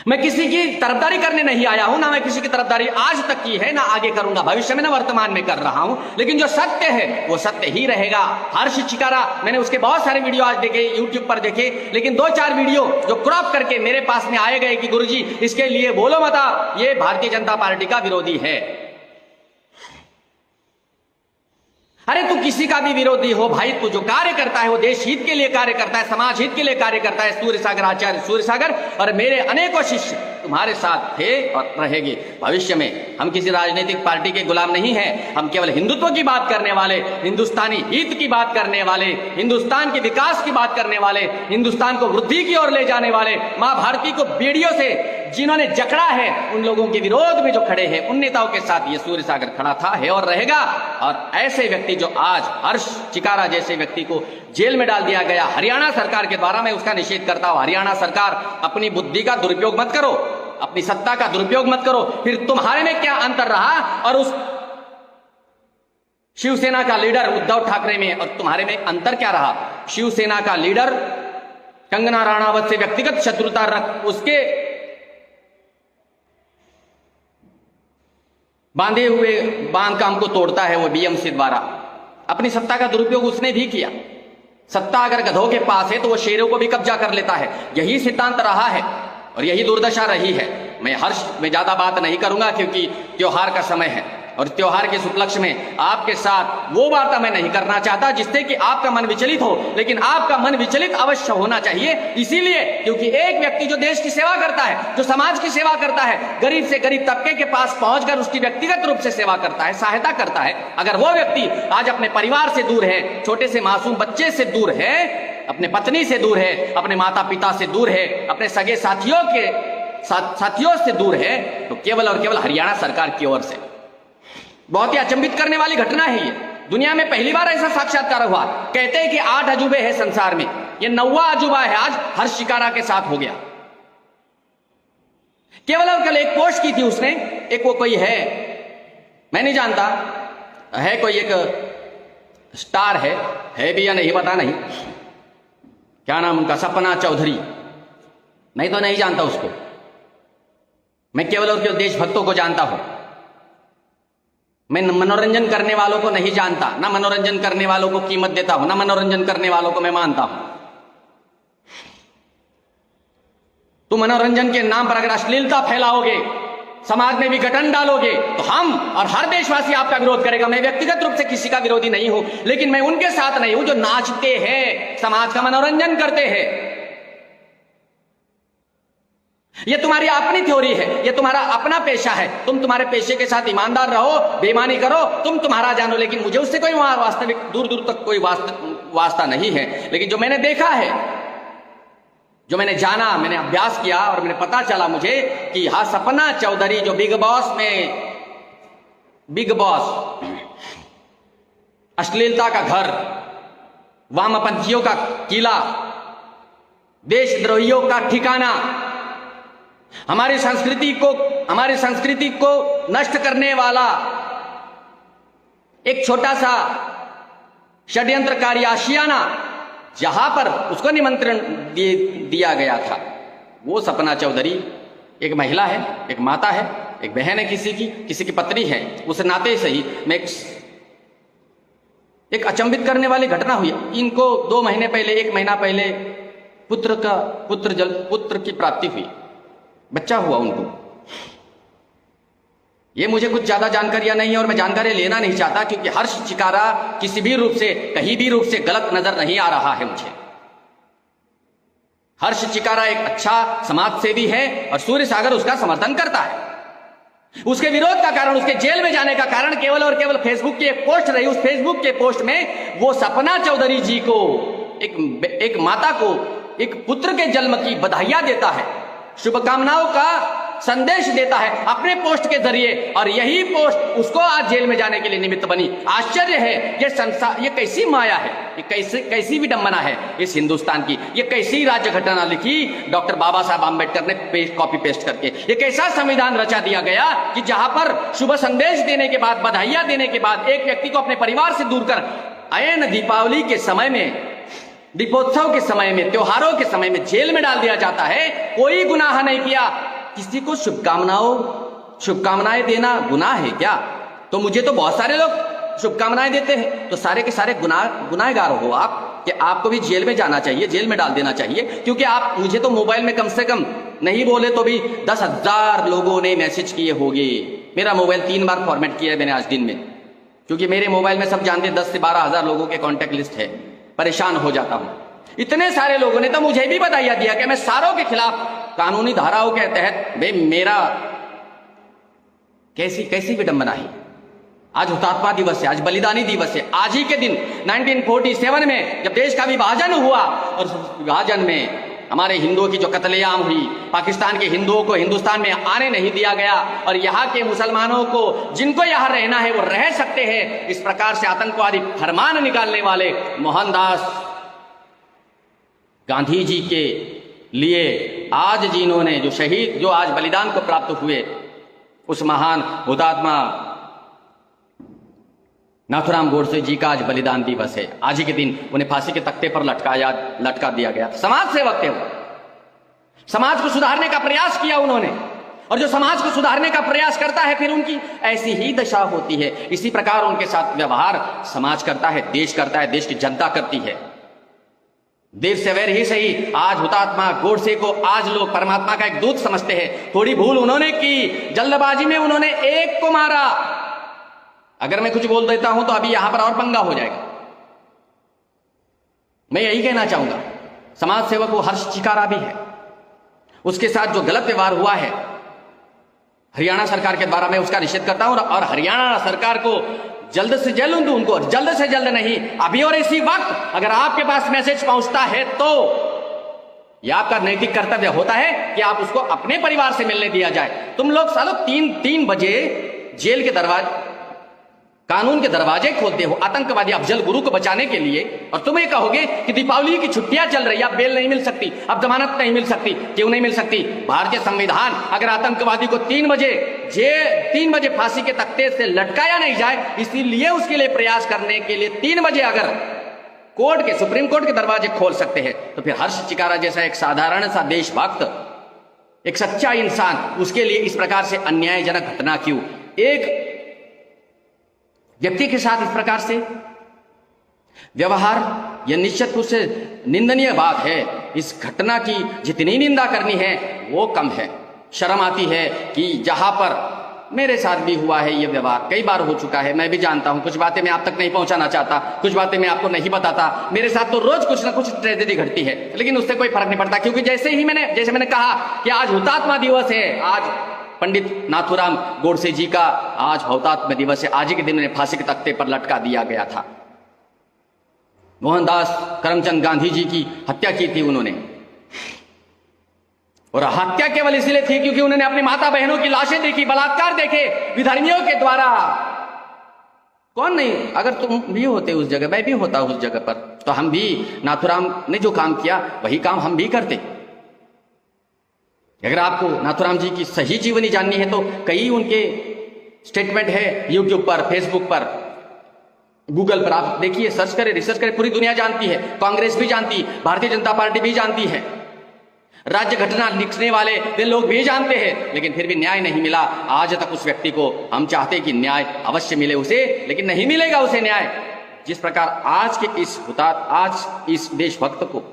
मैं किसी की तरफदारी करने नहीं आया हूं, ना मैं किसी की तरफदारी आज तक की है, ना आगे करूंगा, भविष्य में ना वर्तमान में कर रहा हूं। लेकिन जो सत्य है वो सत्य ही रहेगा। हर्ष चिकारा, मैंने उसके बहुत सारे वीडियो आज देखे, यूट्यूब पर देखे, लेकिन 2-4 वीडियो जो क्रॉप करके मेरे पास में आए गए कि गुरुजी इसके लिए बोलो मत, ये भारतीय जनता पार्टी का विरोधी है। अरे तू किसी का भी विरोधी हो भाई, तू जो कार्य करता है वो देश हित के लिए कार्य करता है, समाज हित के लिए कार्य करता है। सूर्यसागर आचार्य सूर्यसागर और मेरे अनेकों शिष्य तुम्हारे साथ थे और रहेंगे भविष्य में। हम किसी राजनीतिक पार्टी के गुलाम नहीं हैं, हम केवल हिंदुत्व की बात करने वाले, हिंदुस्तानी हित की बात करने वाले, हिंदुस्तान के विकास की बात करने वाले, हिंदुस्तान को वृद्धि की ओर ले जाने वाले, मां भारती को बेड़ियों से जिन्होंने जकड़ा है उन लोगों के विरोध में जो खड़े हैं, उन नेताओं के साथ ये सूर्यसागर खड़ा था, है और रहेगा। और ऐसे व्यक्ति जो आज हर्ष चिकारा जैसे व्यक्ति को जेल में डाल दिया गया हरियाणा सरकार के द्वारा, मैं उसका निषेध करता हूं। हरियाणा सरकार, अपनी बुद्धि का दुरुपयोग मत करो, अपनी सत्ता का दुरुपयोग मत करो। फिर तुम्हारे में क्या अंतर रहा और उस शिवसेना का लीडर उद्धव ठाकरे में और तुम्हारे में अंतर क्या रहा? शिवसेना का लीडर कंगना राणावत से व्यक्तिगत शत्रुता रख उसके बांधे हुए बांध काम को तोड़ता है वो बीएमसी द्वारा। अपनी सत्ता का दुरुपयोग उसने भी किया। सत्ता अगर गधों के पास है तो वो शेरों को भी कब्जा कर लेता है। यही सिद्धांत रहा है और यही दुर्दशा रही है। मैं हर्ष में ज्यादा बात नहीं करूंगा क्योंकि त्योहार का समय है और त्योहार के उपलक्ष्य में आपके साथ वो वार्ता मैं नहीं करना चाहता जिससे कि आपका मन विचलित हो। लेकिन आपका मन विचलित अवश्य होना चाहिए, इसीलिए क्योंकि एक व्यक्ति जो देश की सेवा करता है, जो समाज की सेवा करता है, गरीब से गरीब तबके के पास पहुंचकर उसकी व्यक्तिगत रूप से सेवा करता है, सहायता करता है, अगर वो व्यक्ति आज अपने परिवार से दूर है, छोटे से मासूम बच्चे से दूर है, अपने पत्नी से दूर है, अपने माता पिता से दूर है, अपने सगे साथियों से दूर है, तो केवल और केवल हरियाणा सरकार की ओर से। बहुत ही अचंभित करने वाली घटना है ये। दुनिया में पहली बार ऐसा साक्षात्कार हुआ। कहते हैं कि 8 अजूबे हैं संसार में, ये 9वां अजूबा है आज हर्ष चिकारा के साथ हो गया। केवल और केवल एक पोस्ट की थी उसने, एक वो कोई है, मैं नहीं जानता, है कोई एक स्टार है भी या नहीं पता नहीं, क्या नाम उनका, सपना चौधरी, नहीं तो नहीं जानता उसको। मैं केवल और केवल देशभक्तों को जानता हूं, मैं मनोरंजन करने वालों को नहीं जानता, ना मनोरंजन करने वालों को कीमत देता हूं, ना मनोरंजन करने वालों को मैं मानता हूं। तुम मनोरंजन के नाम पर अगर अश्लीलता फैलाओगे, समाज में विघटन डालोगे, तो हम और हर देशवासी आपका विरोध करेगा। मैं व्यक्तिगत रूप से किसी का विरोधी नहीं हूं, लेकिन मैं उनके साथ नहीं हूं जो नाचते हैं, समाज का मनोरंजन करते हैं। ये तुम्हारी अपनी थ्योरी है, ये तुम्हारा अपना पेशा है, तुम तुम्हारे पेशे के साथ ईमानदार रहो, बेईमानी करो, तुम तुम्हारा जानो, लेकिन मुझे उससे कोई वास्तविक दूर दूर तक कोई वास्ता नहीं है। लेकिन जो मैंने देखा है, जो मैंने जाना, मैंने अभ्यास किया और मैंने पता चला मुझे कि हाँ, सपना चौधरी जो बिग बॉस अश्लीलता का घर, वामपंथियों का किला, देशद्रोहियों का ठिकाना, हमारी संस्कृति को नष्ट करने वाला एक छोटा सा षड्यंत्रकारी आशियाना, जहां पर उसको निमंत्रण दिया गया था, वो सपना चौधरी एक महिला है, एक माता है, एक बहन है, किसी की पत्नी है। उस नाते से ही मैं एक अचंभित करने वाली घटना हुई। इनको 2 महीने पहले, 1 महीना पहले पुत्र की प्राप्ति हुई, बच्चा हुआ उनको। ये मुझे कुछ ज्यादा जानकारियां नहीं है और मैं जानकारी लेना नहीं चाहता, क्योंकि हर्ष चिकारा किसी भी रूप से, कहीं भी रूप से गलत नजर नहीं आ रहा है मुझे। हर्ष चिकारा एक अच्छा समाज सेवी है और सूर्यसागर उसका समर्थन करता है। उसके विरोध का कारण, उसके जेल में जाने का कारण केवल और केवल फेसबुक की एक पोस्ट रही। उस फेसबुक के पोस्ट में वो सपना चौधरी जी को, एक माता को, एक पुत्र के जन्म की बधाइयां देता है, शुभकामनाओं का संदेश देता है अपने पोस्ट के जरिए, और यही पोस्ट उसको आज जेल में जाने के लिए निमित्त बनी। आश्चर्य है, ये संसार, ये कैसी माया है, ये कैसी विडंबना है इस हिंदुस्तान की। ये कैसी राज्य घटना लिखी डॉक्टर बाबा साहब आंबेडकर ने कॉपी पेस्ट करके। ये कैसा संविधान रचा दिया गया कि जहां पर शुभ संदेश देने के बाद, बधाइयां देने के बाद, एक व्यक्ति को अपने परिवार से दूर कर ऐन दीपावली के समय में, दीपोत्सव के समय में, त्योहारों के समय में जेल में डाल दिया जाता है। कोई गुनाह नहीं किया, किसी को शुभकामनाएं देना गुनाह है क्या? तो मुझे तो बहुत सारे लोग शुभकामनाएं देते हैं, तो सारे के सारे गुनाहगार हो आप, कि आपको भी जेल में जाना चाहिए, जेल में डाल देना चाहिए। क्योंकि आप, मुझे तो मोबाइल में कम से कम नहीं बोले तो भी 10,000 लोगों ने मैसेज किए होंगे। मेरा मोबाइल 3 बार फॉर्मेट किया है मैंने आज दिन में, क्योंकि मेरे मोबाइल में सब जानते 10 से 12,000 लोगों के कॉन्टेक्ट लिस्ट है। परेशान हो जाता हूं। इतने सारे लोगों ने तो मुझे भी बधाइयां दिया कि मैं सारों के खिलाफ कानूनी धाराओं के तहत, भाई मेरा कैसी विडंबना है। आज हुतात्मा दिवस है, आज बलिदानी दिवस है। आज ही के दिन 1947 में जब देश का विभाजन हुआ और विभाजन में हमारे हिंदुओं की जो कत्लेआम हुई, पाकिस्तान के हिंदुओं को हिंदुस्तान में आने नहीं दिया गया और यहाँ के मुसलमानों को, जिनको यहाँ रहना है वो रह सकते हैं, इस प्रकार से आतंकवादी फरमान निकालने वाले मोहनदास गांधी जी के लिए आज जिन्होंने जो शहीद, जो आज बलिदान को प्राप्त हुए, उस महान हुतात्मा नाथूराम गोडसे जी का आज बलिदान दिवस है। आज ही के दिन उन्हें फांसी के तख्ते पर लटका दिया गया। समाज सेवक थे वो, समाज को सुधारने का प्रयास किया उन्होंने, और जो समाज को सुधारने का प्रयास करता है फिर उनकी ऐसी ही दशा होती है। इसी प्रकार उनके साथ व्यवहार समाज करता है, देश करता है, देश की जनता करती है। देर सवेर ही सही, आज हुतात्मा गोडसे को आज लोग परमात्मा का एक दूत समझते हैं। थोड़ी भूल उन्होंने की, जल्दबाजी में उन्होंने एक को मारा। अगर मैं कुछ बोल देता हूं तो अभी यहां पर और पंगा हो जाएगा। मैं यही कहना चाहूंगा, समाज सेवक वो हर्ष चिकारा भी है, उसके साथ जो गलत व्यवहार हुआ है हरियाणा सरकार के द्वारा, मैं उसका निषेध करता हूं। और हरियाणा सरकार को जल्द से जल्द, उनको जल्द से जल्द नहीं, अभी और इसी वक्त अगर आपके पास मैसेज पहुंचता है तो यह आपका नैतिक कर्तव्य होता है कि आप उसको अपने परिवार से मिलने दिया जाए। तुम लोग सालों 3 बजे जेल के दरवाजे, कानून के दरवाजे खोलते हो आतंकवादी अफजल गुरु को बचाने के लिए, और तुम ये कहोगे कि दीपावली की छुट्टियां चल रही है, अब बेल नहीं मिल सकती, अब जमानत नहीं मिल सकती। क्यों नहीं मिल सकती? भारतीय संविधान अगर आतंकवादी को 3 बजे फांसी के तख्ते से लटकाया नहीं जाए, इसीलिए उसके लिए प्रयास करने के लिए 3 बजे अगर कोर्ट के, सुप्रीम कोर्ट के दरवाजे खोल सकते हैं, तो फिर हर्ष चिकारा जैसा एक साधारण सा देशभक्त, एक सच्चा इंसान, उसके लिए इस प्रकार से अन्यायजनक घटना क्यों? एक व्यक्ति के साथ इस प्रकार से व्यवहार, यह निश्चित रूप से निंदनीय बात है। इस घटना की जितनी निंदा करनी है वो कम है। शर्म आती है कि जहां पर मेरे साथ भी हुआ है ये व्यवहार, कई बार हो चुका है, मैं भी जानता हूं। कुछ बातें मैं आप तक नहीं पहुंचाना चाहता, कुछ बातें मैं आपको नहीं बताता। मेरे साथ तो रोज कुछ ना कुछ ट्रेजेडी घटती है, लेकिन उससे कोई फर्क नहीं पड़ता, क्योंकि जैसे मैंने कहा कि आज हुतात्मा दिवस है, आज पंडित नाथूराम गोडसे जी का आज हुतात्मा दिवस है। आज ही के दिन उन्हें फांसी के तख्ते पर लटका दिया गया था। मोहनदास करमचंद गांधी जी की हत्या की थी उन्होंने, और हत्या केवल इसलिए थी क्योंकि उन्होंने अपनी माता बहनों की लाशें देखी, बलात्कार देखे विधर्मियों के द्वारा। कौन नहीं, अगर तुम भी होते उस जगह, मैं भी होता उस जगह पर, तो हम भी नाथूराम ने जो काम किया वही काम हम भी करते। अगर आपको नाथूराम जी की सही जीवनी जाननी है तो कई उनके स्टेटमेंट है यूट्यूब पर, फेसबुक पर, गूगल पर, आप देखिए, सर्च करें, रिसर्च करें। पूरी दुनिया जानती है, कांग्रेस भी जानती है, भारतीय जनता पार्टी भी जानती है, राज्य घटना लिखने वाले वे लोग भी जानते हैं, लेकिन फिर भी न्याय नहीं मिला आज तक उस व्यक्ति को। हम चाहते कि न्याय अवश्य मिले उसे, लेकिन नहीं मिलेगा उसे न्याय। जिस प्रकार आज के इस देशभक्त को,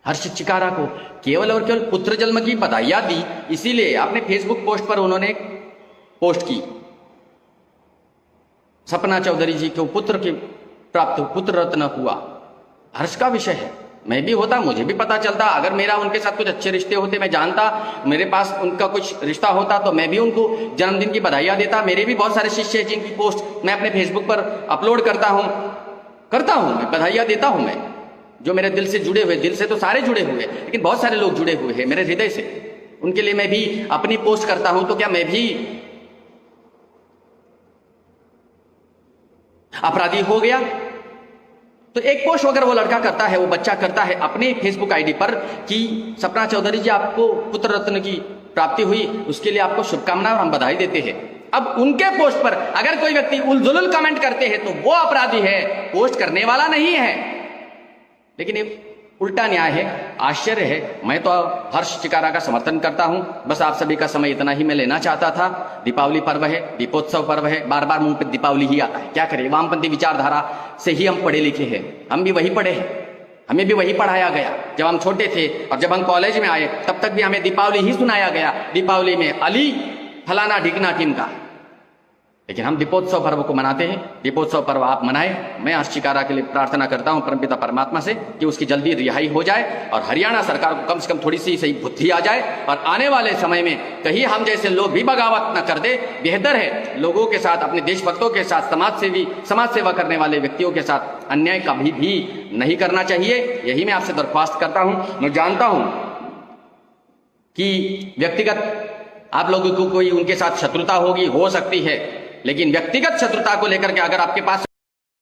हर्ष चिकारा को केवल और केवल पुत्र जन्म की बधाइयां दी, इसीलिए अपने फेसबुक पोस्ट पर उन्होंने पोस्ट की, सपना चौधरी जी को पुत्र की प्राप्त, पुत्र रत्न हुआ, हर्ष का विषय है। मैं भी होता, मुझे भी पता चलता, अगर मेरा उनके साथ कुछ अच्छे रिश्ते होते, मैं जानता, मेरे पास उनका कुछ रिश्ता होता, तो मैं भी उनको जन्मदिन की बधाइयां देता। मेरे भी बहुत सारे शिष्य हैं जिनकी पोस्ट मैं अपने फेसबुक पर अपलोड करता हूं, मैं बधाइयां देता हूं। मैं जो मेरे दिल से जुड़े हुए, दिल से तो सारे जुड़े हुए, लेकिन बहुत सारे लोग जुड़े हुए हैं मेरे हृदय से, उनके लिए मैं भी अपनी पोस्ट करता हूं। तो क्या मैं भी अपराधी हो गया? तो एक पोस्ट अगर वो लड़का करता है, वो बच्चा करता है अपने फेसबुक आईडी पर कि सपना चौधरी जी आपको पुत्र रत्न की प्राप्ति हुई, उसके लिए आपको शुभकामनाएं और हम बधाई देते हैं। अब उनके पोस्ट पर अगर कोई व्यक्ति उलझुल कमेंट करते हैं तो वो अपराधी है, पोस्ट करने वाला नहीं है। लेकिन उल्टा न्याय है, आश्चर्य है। मैं तो हर्ष चिकारा का समर्थन करता हूं। बस आप सभी का समय इतना ही मैं लेना चाहता था। दीपावली पर्व है, दीपोत्सव पर्व है, बार बार मुंह पे दीपावली ही आता है। क्या करें, वामपंथी विचारधारा से ही हम पढ़े लिखे हैं, हम भी वही पढ़े हैं, हमें भी वही पढ़ाया गया जब हम छोटे थे। और जब हम कॉलेज में आए तब तक भी हमें दीपावली ही सुनाया गया। दीपावली में अली फलाना ढिकना किनका, लेकिन हम दीपोत्सव पर्व को मनाते हैं। दीपोत्सव पर्व आप मनाएं। मैं हर्ष चिकारा के लिए प्रार्थना करता हूं परमपिता परमात्मा से कि उसकी जल्दी रिहाई हो जाए और हरियाणा सरकार को कम से कम थोड़ी सी सही बुद्धि आ जाए और आने वाले समय में कहीं हम जैसे लोग भी बगावत न कर दे। बेहतर है लोगों के साथ, अपने देशभक्तों के साथ, समाज सेवा करने वाले व्यक्तियों के साथ अन्याय कभी भी नहीं करना चाहिए। यही मैं आपसे दरख्वास्त करता हूं। मैं जानता हूं कि व्यक्तिगत आप लोगों को कोई उनके साथ शत्रुता होगी, हो सकती है, लेकिन व्यक्तिगत शत्रुता को लेकर के अगर आपके पास